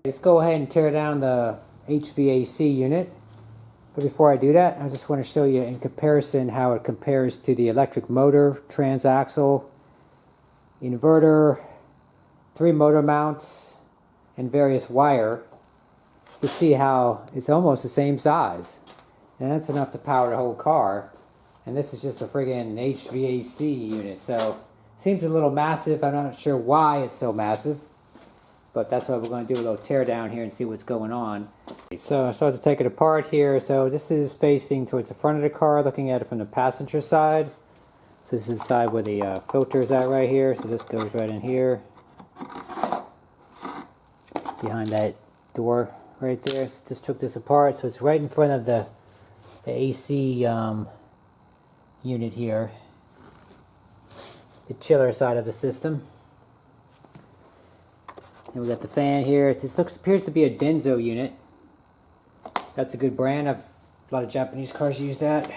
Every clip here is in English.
Let's go ahead and tear down the HVAC unit. But before I do that, I just want to show you in comparison how it compares to the electric motor, transaxle, inverter, 3 motor mounts, and various wire. You see how it's almost the same size. And that's enough to power the whole car. And this is just a friggin' HVAC unit. So, seems a little massive. I'm not sure why it's so massive. But that's why we're going to do a little tear down here and see what's going on. So I start to take it apart here. So this is facing towards the front of the car, looking at it from the passenger side. So this is the side where the filter is at right here. So this goes right in here. Behind that door right there. So just took this apart. So it's right in front of the AC unit here. The chiller side of the system. And we got the fan here. This appears to be a Denso unit. That's a good brand. A lot of Japanese cars use that.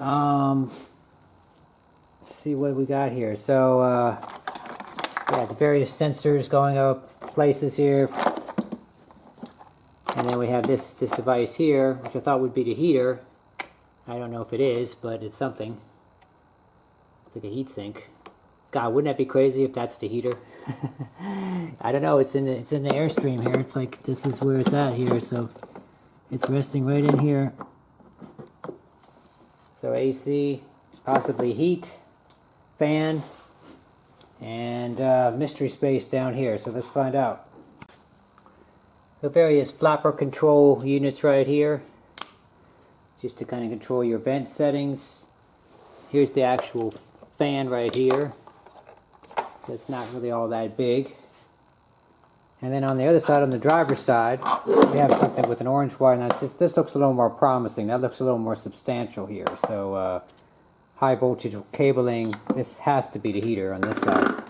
Let's see what we got here. So, yeah, the various sensors going up places here. And then we have this device here, which I thought would be the heater. I don't know if it is, but it's something. It's like a heat sink. God, wouldn't that be crazy if that's the heater? I don't know. It's in the airstream here. It's like this is where it's at here. So it's resting right in here. So AC, possibly heat, fan, and mystery space down here. So let's find out. The various flapper control units right here, just to kind of control your vent settings. Here's the actual fan right here. So it's not really all that big. And then on the other side, on the driver's side, we have something with an orange wire. Now this looks a little more promising. That looks a little more substantial here. So high voltage cabling. This has to be the heater on this side.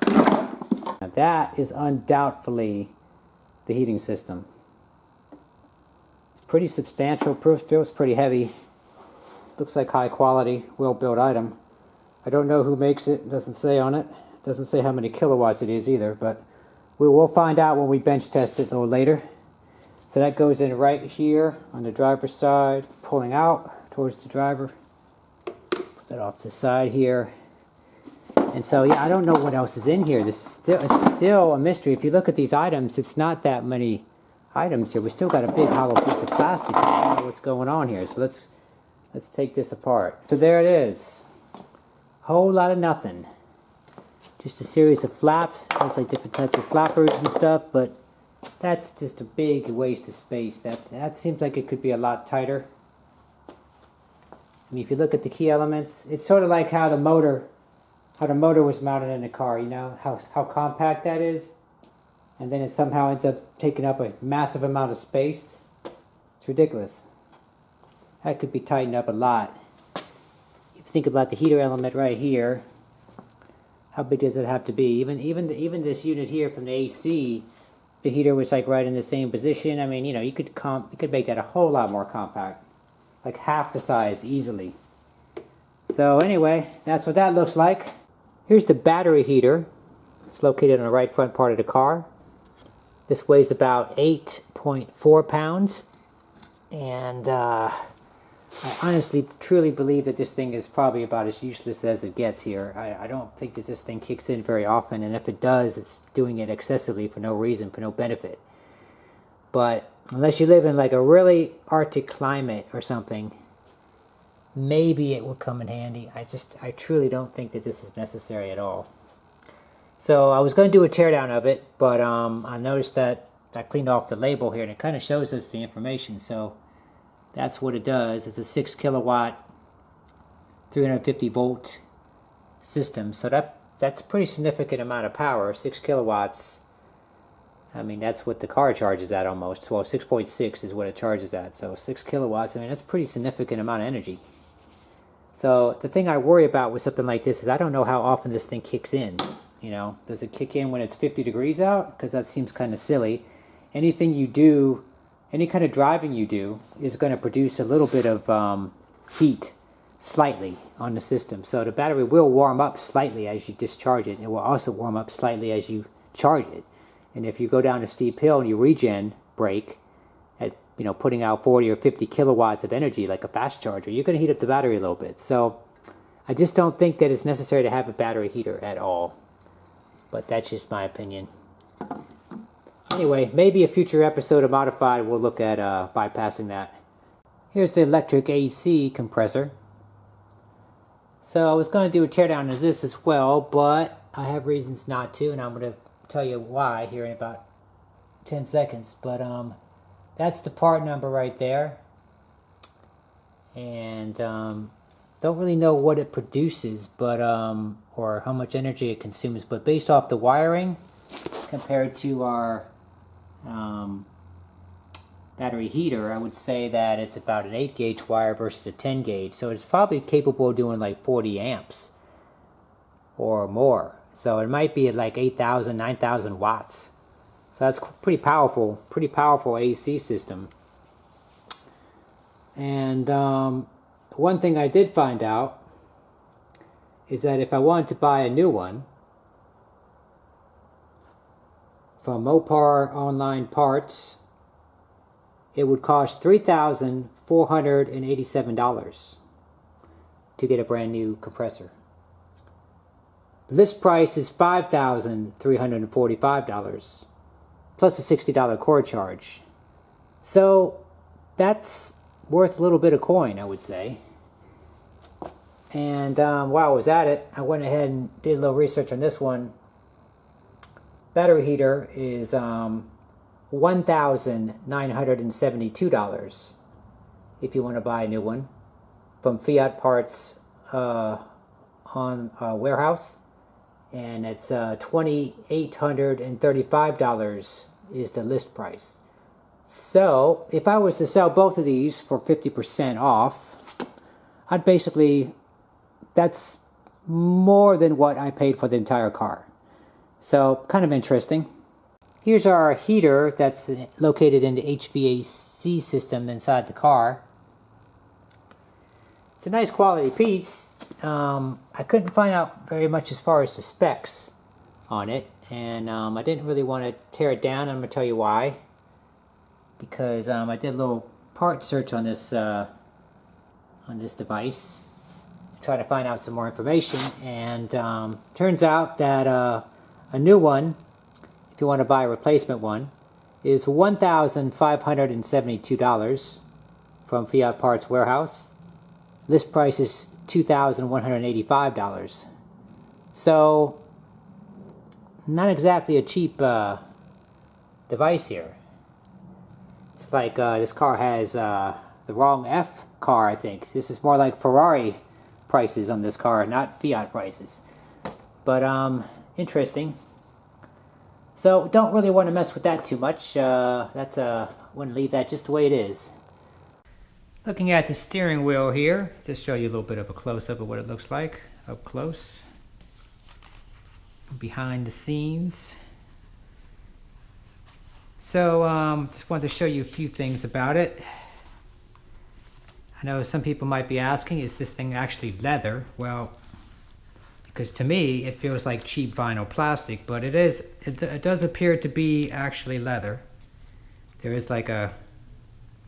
Now that is undoubtedly the heating system. It's pretty substantial. Feels pretty heavy. Looks like high quality, well built item. I don't know who makes it. Doesn't say on it. Doesn't say how many kilowatts it is either, but we will find out when we bench test it a little later. So that goes in right here on the driver's side, pulling out towards the driver. Put that off to the side here. And so, yeah, I don't know what else is in here. It's still a mystery. If you look at these items, it's not that many items here. We still got a big hollow piece of plastic. I don't know what's going on here. So let's take this apart. So there it is. Whole lot of nothing. Just a series of flaps. Looks like different types of flappers and stuff, but that's just a big waste of space. That seems like it could be a lot tighter. I mean, if you look at the key elements, it's sort of like how the motor was mounted in the car. You know how compact that is, and then it somehow ends up taking up a massive amount of space. It's ridiculous. That could be tightened up a lot. If you think about the heater element right here. How big does it have to be? Even this unit here from the AC, the heater was like right in the same position. I mean, you know, you could make that a whole lot more compact, like half the size easily. So anyway, that's what that looks like. Here's the battery heater. It's located on the right front part of the car. This weighs about 8.4 pounds, and I honestly, truly believe that this thing is probably about as useless as it gets here. I don't think that this thing kicks in very often, and if it does, it's doing it excessively for no reason, for no benefit. But unless you live in like a really Arctic climate or something, maybe it will come in handy. I truly don't think that this is necessary at all. So I was going to do a teardown of it, but I noticed that I cleaned off the label here, and it kind of shows us the information. So that's what it does. It's a 6 kilowatt, 350 volt system. So that's a pretty significant amount of power. 6 kilowatts. I mean, that's what the car charges at almost. Well, 6.6 is what it charges at. So 6 kilowatts, I mean, that's a pretty significant amount of energy. So the thing I worry about with something like this is I don't know how often this thing kicks in. You know, does it kick in when it's 50 degrees out? Because that seems kind of silly. Anything you do, any kind of driving you do is going to produce a little bit of heat slightly on the system. So the battery will warm up slightly as you discharge it. It will also warm up slightly as you charge it. And if you go down a steep hill and you regen brake at, you know, putting out 40 or 50 kilowatts of energy like a fast charger, you're going to heat up the battery a little bit. So I just don't think that it's necessary to have a battery heater at all. But that's just my opinion. Anyway, maybe a future episode of Modified will look at bypassing that. Here's the electric AC compressor. So I was going to do a teardown of this as well, but I have reasons not to, and I'm going to tell you why here in about 10 seconds. But that's the part number right there. And don't really know what it produces, but or how much energy it consumes. But based off the wiring, compared to our battery heater, I would say that it's about an 8 gauge wire versus a 10 gauge. So it's probably capable of doing like 40 amps or more. So it might be at like 8,000, 9,000 watts. So that's pretty powerful AC system. And one thing I did find out is that if I wanted to buy a new one from Mopar Online Parts, it would cost $3,487 to get a brand new compressor. List price is $5,345 plus a $60 core charge. So that's worth a little bit of coin, I would say. And while I was at it, I went ahead and did a little research on this one. Battery heater is $1,972 if you want to buy a new one from Fiat Parts on warehouse, and it's $2,835 is the list price. So if I was to sell both of these for 50% off, I'd basically, that's more than what I paid for the entire car. So kind of interesting. Here's our heater that's located in the HVAC system inside the car. It's a nice quality piece. I couldn't find out very much as far as the specs on it, and I didn't really want to tear it down. I'm going to tell you why. Because I did a little part search on this device, trying to find out some more information, and turns out that a new one, if you want to buy a replacement one, is $1,572 from Fiat Parts Warehouse. List price is $2,185. So not exactly a cheap device here. It's like this car has the wrong F car, I think. This is more like Ferrari prices on this car, not Fiat prices. But interesting. So don't really want to mess with that too much. Want to leave that just the way it is. Looking at the steering wheel here, just show you a little bit of a close-up of what it looks like up close, behind the scenes. So just wanted to show you a few things about it. I know some people might be asking, is this thing actually leather? Well, because to me it feels like cheap vinyl plastic, but it does appear to be actually leather. There is like a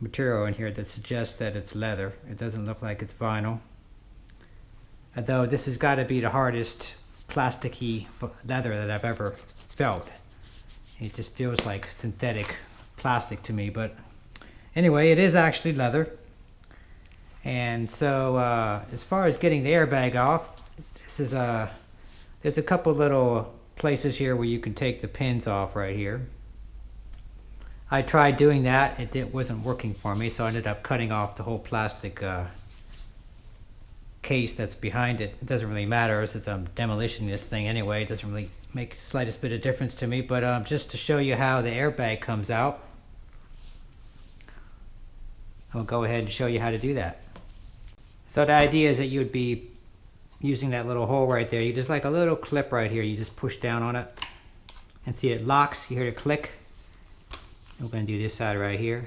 material in here that suggests that it's leather. It doesn't look like it's vinyl. Although this has got to be the hardest plasticky leather that I've ever felt. It just feels like synthetic plastic to me, but anyway, it is actually leather. And so as far as getting the airbag off, this is there's a couple little places here where you can take the pins off right here. I tried doing that, it wasn't working for me, so I ended up cutting off the whole plastic case that's behind it. It doesn't really matter since I'm demolishing this thing anyway. It doesn't really make the slightest bit of difference to me, but just to show you how the airbag comes out, I'll go ahead and show you how to do that. So the idea is that you would be using that little hole right there. You just like a little clip right here. You just push down on it and see it locks. You hear it click. We're going to do this side right here.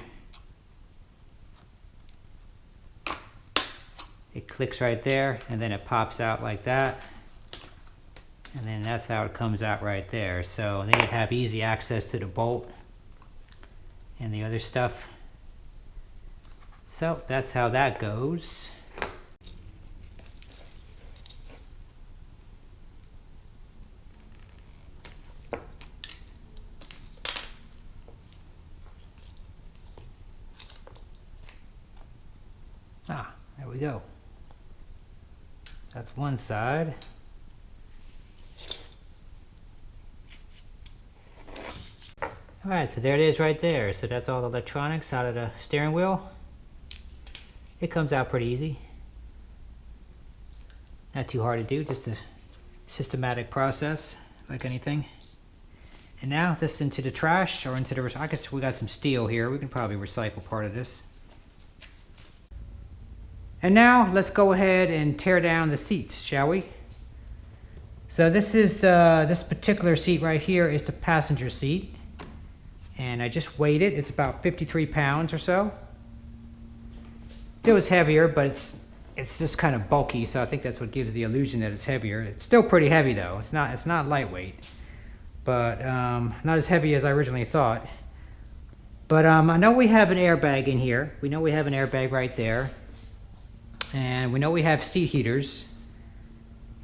It clicks right there, and then it pops out like that. And then that's how it comes out right there. So they'd have easy access to the bolt and the other stuff. So that's how that goes. Ah, there we go. That's one side. Alright, so there it is right there. So that's all the electronics out of the steering wheel. It comes out pretty easy. Not too hard to do, just a systematic process, like anything. And now this into the trash, or into the, I guess we got some steel here. We can probably recycle part of this. And now let's go ahead and tear down the seats, shall we? So this is, this particular seat right here is the passenger seat. And I just weighed it. It's about 53 pounds or so. It was heavier, but it's just kind of bulky, so I think that's what gives the illusion that it's heavier. It's still pretty heavy though. It's not lightweight, but not as heavy as I originally thought. But I know we have an airbag in here. We know we have an airbag right there, and we know we have seat heaters,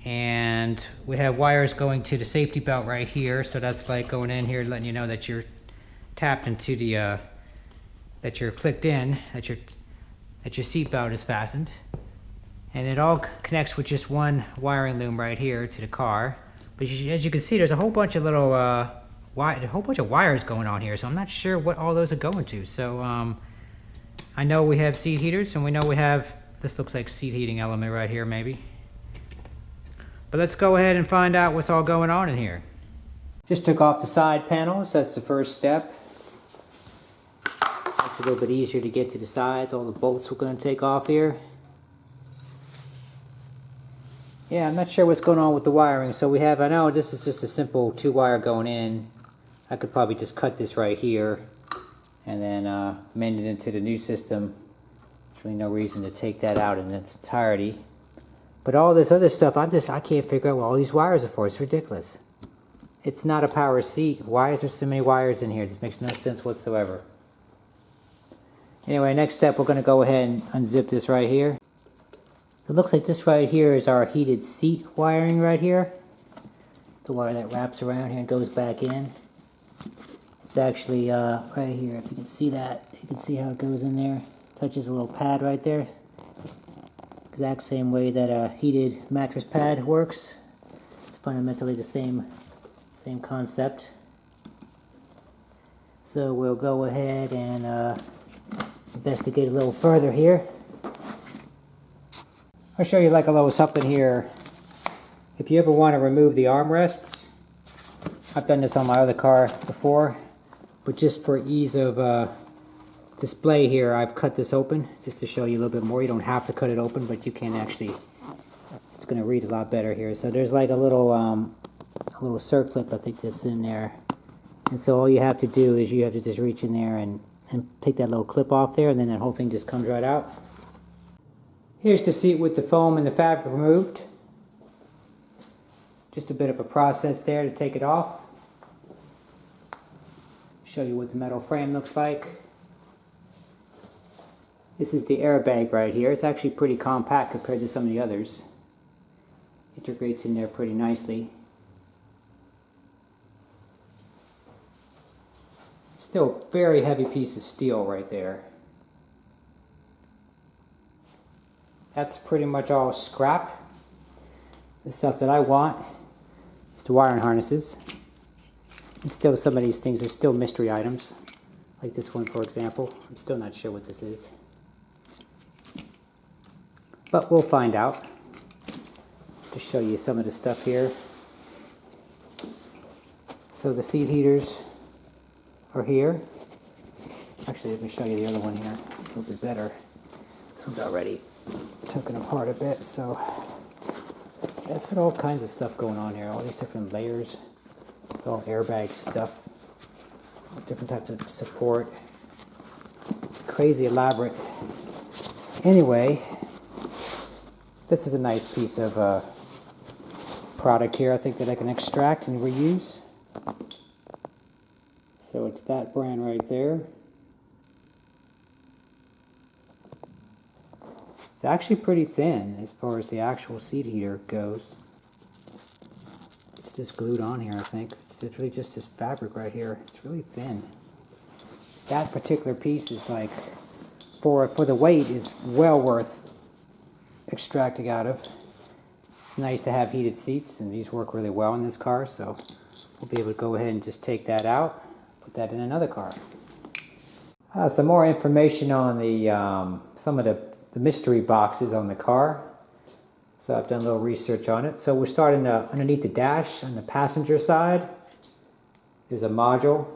and we have wires going to the safety belt right here. So that's like going in here, letting you know that you're tapped into the that you're clicked in, that your seat belt is fastened. And it all connects with just one wiring loom right here to the car. But as you can see, there's a whole bunch of little wires going on here, so I'm not sure what all those are going to. So I know we have seat heaters, and we know we have, this looks like seat heating element right here maybe. But let's go ahead and find out what's all going on in here. Just took off the side panels. That's the first step. It's a little bit easier to get to the sides. All the bolts we're going to take off here. Yeah, I'm not sure what's going on with the wiring. So we have, I know this is just a simple 2-wire going in. I could probably just cut this right here and then mend it into the new system. There's really no reason to take that out in its entirety. But all this other stuff, I can't figure out what all these wires are for. It's ridiculous. It's not a power seat. Why is there so many wires in here? This makes no sense whatsoever. Anyway, next step, we're going to go ahead and unzip this right here. It looks like this right here is our heated seat wiring right here. The wire that wraps around here and goes back in. It's actually right here. If you can see that, you can see how it goes in there. Touches a little pad right there. Exact same way that a heated mattress pad works. It's fundamentally the same concept. So we'll go ahead and investigate a little further here. I'll show you like a little something here. If you ever want to remove the armrests, I've done this on my other car before, but just for ease of display here, I've cut this open just to show you a little bit more. You don't have to cut it open, but you can actually, it's going to read a lot better here. So there's like a little circlip, I think, that's in there. And so all you have to do is you have to just reach in there and take that little clip off there, and then that whole thing just comes right out. Here's the seat with the foam and the fabric removed. Just a bit of a process there to take it off. Show you what the metal frame looks like. This is the airbag right here. It's actually pretty compact compared to some of the others. Integrates in there pretty nicely. Still a very heavy piece of steel right there. That's pretty much all scrap. The stuff that I want is the wiring harnesses. And still some of these things are still mystery items. Like this one, for example. I'm still not sure what this is. But we'll find out. To show you some of the stuff here. So the seat heaters are here. Actually, let me show you the other one here. A little bit better. This one's already taken apart a bit, so it's got all kinds of stuff going on here. All these different layers. It's all airbag stuff. Different types of support. It's crazy elaborate. Anyway, this is a nice piece of product here, I think, that I can extract and reuse. So it's that brand right there. It's actually pretty thin as far as the actual seat heater goes. It's just glued on here, I think. It's really just this fabric right here. It's really thin. That particular piece is like, for the weight, is well worth extracting out of. It's nice to have heated seats, and these work really well in this car, so we'll be able to go ahead and just take that out, put that in another car. Some more information on the some of the mystery boxes on the car. So I've done a little research on it. So we're starting underneath the dash on the passenger side. There's a module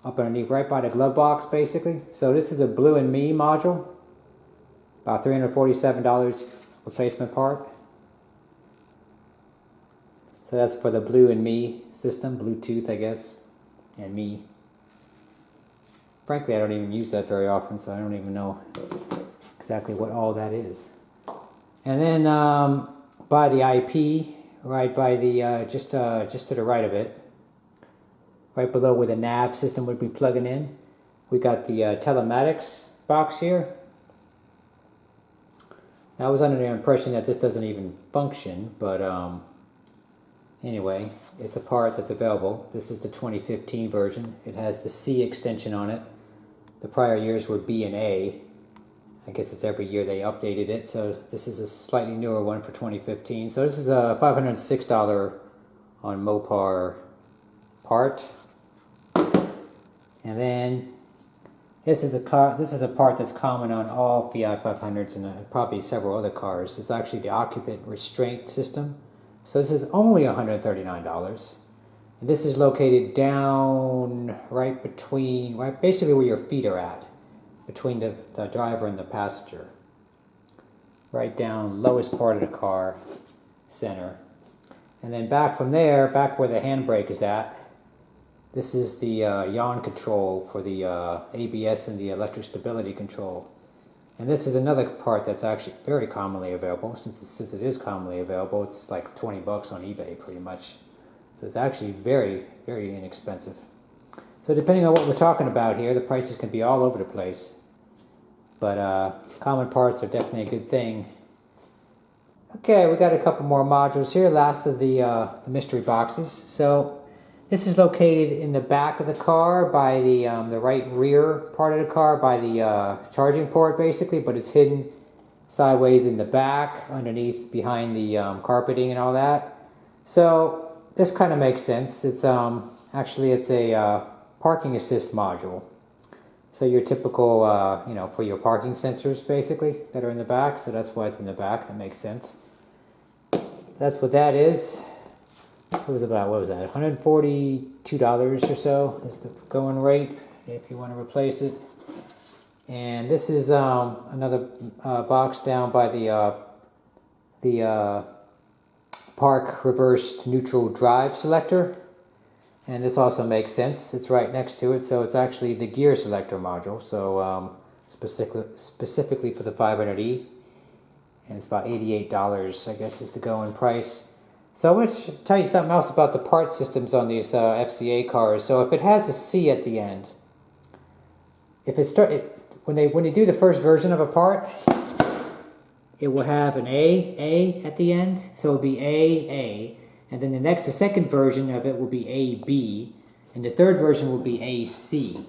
up underneath, right by the glove box, basically. So this is a Blue and Me module, about $347 replacement part. So that's for the Blue and Me system, Bluetooth, I guess, and Me. Frankly, I don't even use that very often, so I don't even know exactly what all that is. And then by the IP, right by the just to the right of it, right below where the nav system would be plugging in, we got the telematics box here. I was under the impression that this doesn't even function, but anyway, it's a part that's available. This is the 2015 version. It has the C extension on it. The prior years were B and A. I guess it's every year they updated it, so this is a slightly newer one for 2015. So this is a $506 on Mopar part. And then this is a part that's common on all Fiat 500s and probably several other cars. It's actually the occupant restraint system. So this is only $139. And this is located down right basically where your feet are at, between the driver and the passenger. Right down lowest part of the car, center. And then back from there, back where the handbrake is at, this is the yaw control for the ABS and the electric stability control. And this is another part that's actually very commonly available. Since it is commonly available, it's like 20 bucks on eBay pretty much. So it's actually very, very inexpensive. So depending on what we're talking about here, the prices can be all over the place. But common parts are definitely a good thing. Okay, we got a couple more modules here, last of the mystery boxes. So this is located in the back of the car by the right rear part of the car by the charging port basically, but it's hidden sideways in the back, underneath, behind the carpeting and all that. So this kind of makes sense. It's actually it's a parking assist module. So your typical, for your parking sensors basically that are in the back. So that's why it's in the back. That makes sense. That's what that is. What was that? $142 or so is the going rate if you want to replace it. And this is another box down by the park reversed neutral drive selector. And this also makes sense. It's right next to it, so it's actually the gear selector module. So specifically for the 500E, and it's about $88, I guess, is the going price. So I want to tell you something else about the part systems on these FCA cars. So if it has a C at the end, when they do the first version of a part, it will have an A at the end. So it'll be A. And then the second version of it will be AB, and the third version will be AC,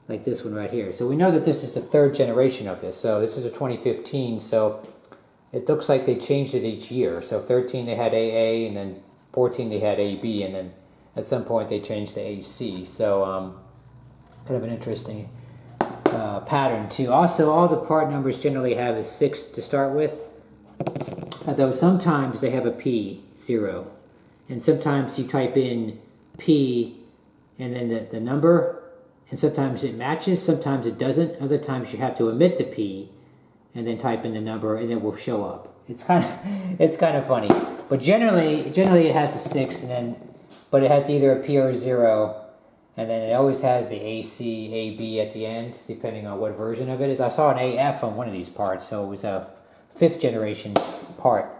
like this one right here. So we know that this is the third generation of this. So this is a 2015, so it looks like they changed it each year. So 13 they had AA, and then 14 they had AB, and then at some point they changed to AC. So kind of an interesting pattern too. Also, all the part numbers generally have a 6 to start with, although sometimes they have a P0. And sometimes you type in P and then the number, and sometimes it matches, sometimes it doesn't. Other times you have to omit the P and then type in the number, and it will show up. It's kind of funny. But generally it has a 6, but it has either a P or a 0, and then it always has the AC, AB at the end, depending on what version of it is. I saw an AF on one of these parts, so it was a 5th generation part.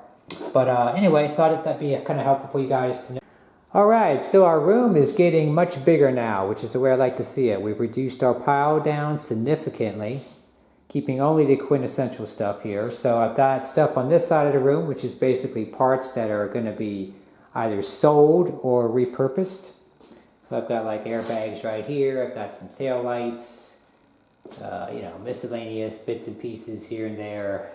But anyway, thought that'd be kind of helpful for you guys to know. Alright, so our room is getting much bigger now, which is the way I like to see it. We've reduced our pile down significantly, keeping only the quintessential stuff here. So I've got stuff on this side of the room, which is basically parts that are going to be either sold or repurposed. So I've got like airbags right here, I've got some tail lights, you know, miscellaneous bits and pieces here and there.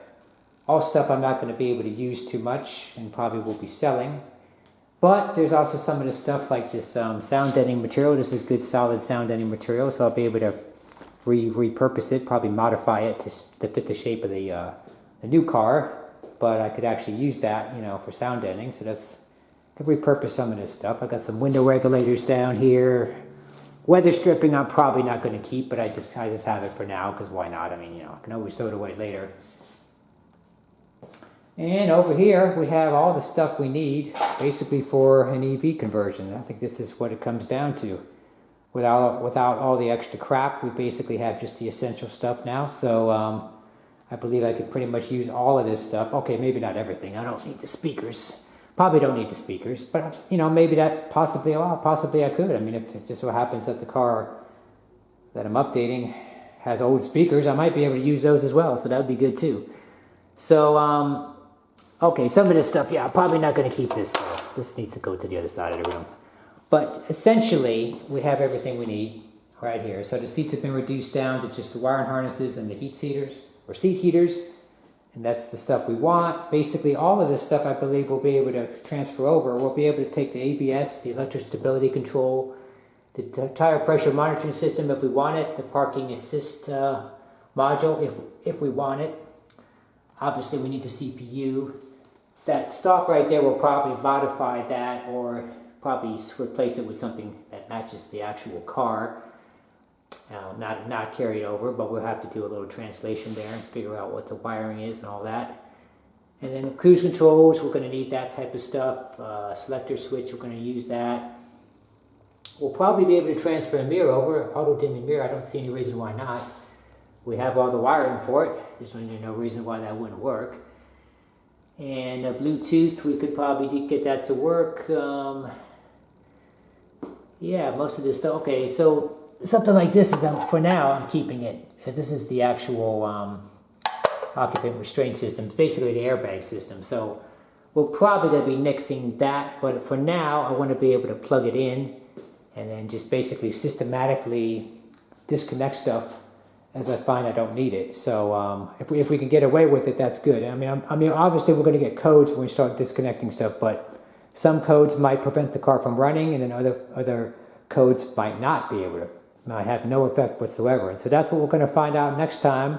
All stuff I'm not going to be able to use too much and probably will be selling. But there's also some of the stuff like this sound deadening material. This is good solid sound deadening material, so I'll be able to repurpose it, probably modify it to fit the shape of the new car. But I could actually use that, you know, for sound deadening. So that's, I could repurpose some of this stuff. I got some window regulators down here. Weather stripping I'm probably not going to keep, but I just have it for now because why not? I mean, you know, I can always throw it away later. And over here we have all the stuff we need basically for an EV conversion. I think this is what it comes down to. Without all the extra crap, we basically have just the essential stuff now. So I believe I could pretty much use all of this stuff. Okay, maybe not everything. I don't need the speakers. Probably don't need the speakers, but you know, maybe that possibly I could. I mean, if it just so happens that the car that I'm updating has old speakers, I might be able to use those as well. So that would be good too. So okay, some of this stuff, yeah, I'm probably not going to keep this though. This needs to go to the other side of the room. But essentially, we have everything we need right here. So the seats have been reduced down to just the wiring harnesses and the heat heaters, or seat heaters. And that's the stuff we want. Basically, all of this stuff I believe we'll be able to transfer over. We'll be able to take the ABS, the electric stability control, the tire pressure monitoring system if we want it, the parking assist module if we want it. Obviously, we need the CPU. That stock right there will probably modify that or probably replace it with something that matches the actual car. Not carry it over, but we'll have to do a little translation there and figure out what the wiring is and all that. And then cruise controls, we're going to need that type of stuff. Selector switch, we're going to use that. We'll probably be able to transfer a mirror over, auto dimming mirror. I don't see any reason why not. We have all the wiring for it. There's no reason why that wouldn't work. And Bluetooth, we could probably get that to work. Yeah, most of this stuff. Okay, so something like this is, for now, I'm keeping it. This is the actual occupant restraint system, basically the airbag system. So we're probably going to be nixing that, but for now, I want to be able to plug it in and then just basically systematically disconnect stuff as I find I don't need it. So if we can get away with it, that's good. I mean, obviously we're going to get codes when we start disconnecting stuff, but some codes might prevent the car from running, and then other codes might not be able to. Might have no effect whatsoever. And so that's what we're going to find out next time